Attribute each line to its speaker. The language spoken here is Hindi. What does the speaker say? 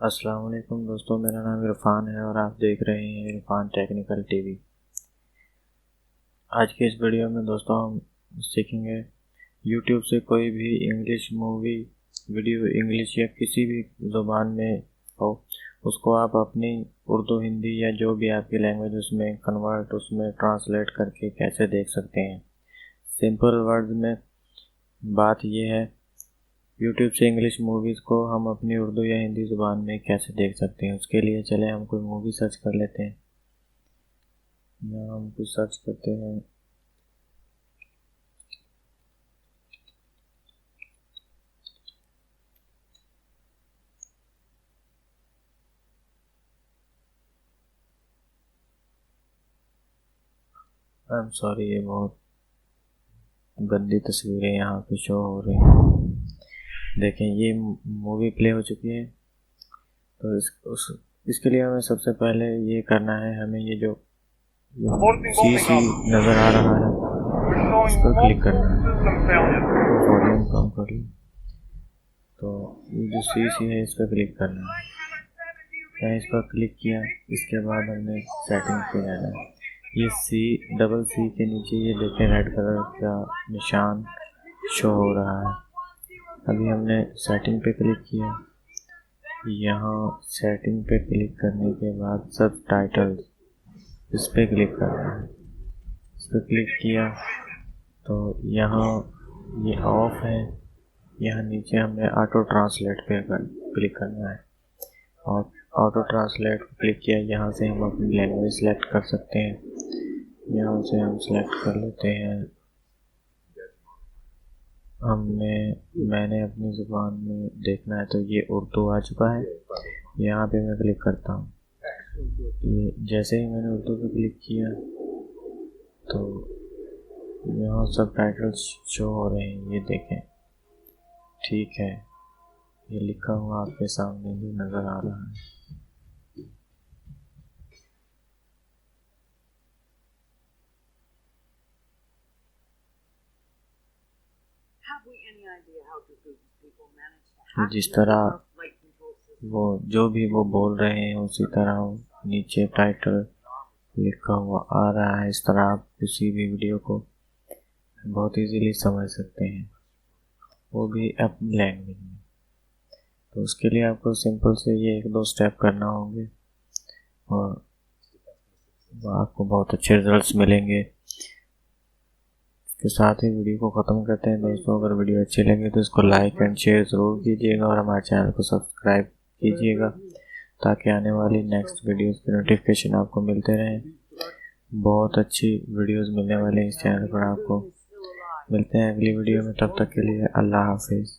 Speaker 1: अस्सलाम वालेकुम दोस्तों, मेरा नाम इरफान है और आप देख रहे हैं इरफान टेक्निकल टीवी। आज के इस वीडियो में दोस्तों हम सीखेंगे यूट्यूब से कोई भी इंग्लिश मूवी वीडियो इंग्लिश या किसी भी ज़ुबान में हो, उसको आप अपनी उर्दू, हिंदी या जो भी आपकी लैंग्वेज उसमें कन्वर्ट, उसमें ट्रांसलेट करके कैसे देख सकते हैं। सिंपल वर्ड में बात यह है, यूट्यूब से इंग्लिश मूवीज़ को हम अपनी उर्दू या हिंदी ज़ुबान में कैसे देख सकते हैं। उसके लिए चले हम कोई मूवी सर्च कर लेते हैं। यहाँ हम कुछ सर्च करते हैं। आई एम सॉरी, ये बहुत गंदी तस्वीरें यहाँ पे शो हो रही हैं। देखें, ये मूवी प्ले हो चुकी है। तो इसके लिए हमें सबसे पहले ये करना है, हमें ये जो सी नज़र आ रहा है इस पर क्लिक करना है। वॉल्यूम कम कर ली। तो ये जो सी है इस पर क्लिक करना है। मैंने इस पर क्लिक किया। इसके बाद हमने सेटिंग पे जाना है। ये डबल सी के नीचे ये देखें रेड कलर का निशान शो हो रहा है। अभी हमने सेटिंग पे क्लिक किया। यहाँ सेटिंग पे क्लिक करने के बाद सब टाइटल्स इस पर क्लिक करना है। इस पर क्लिक किया तो यहाँ ये ऑफ है। यहाँ नीचे हमने ऑटो ट्रांसलेट पे क्लिक करना है और ऑटो ट्रांसलेट क्लिक किया। यहाँ से हम अपनी लैंग्वेज सेलेक्ट कर सकते हैं। यहाँ से हम सेलेक्ट कर लेते हैं। मैंने अपनी ज़ुबान में देखना है तो ये उर्दू आ चुका है। यहाँ पे मैं क्लिक करता हूँ। ये जैसे ही मैंने उर्दू पे क्लिक किया तो यहाँ सब टाइटल्स शो हो रहे हैं। ये देखें, ठीक है, ये लिखा हुआ आपके सामने ही नज़र आ रहा है। जिस तरह वो जो भी वो बोल रहे हैं उसी तरह नीचे टाइटल लिखा हुआ आ रहा है। इस तरह आप किसी भी वीडियो को बहुत इजीली समझ सकते हैं, वो भी अपनी लैंग्वेज में। तो उसके लिए आपको सिंपल से ये 1-2 स्टेप करना होंगे और आपको बहुत अच्छे रिजल्ट्स मिलेंगे। के साथ ही वीडियो को ख़त्म करते हैं दोस्तों। अगर वीडियो अच्छी लगे तो इसको लाइक एंड शेयर ज़रूर कीजिएगा और हमारे चैनल को सब्सक्राइब कीजिएगा ताकि आने वाली नेक्स्ट वीडियोस की नोटिफिकेशन आपको मिलते रहें। बहुत अच्छी वीडियोस मिलने वाले इस चैनल पर आपको। मिलते हैं अगली वीडियो में, तब तक के लिए अल्लाह हाफिज़।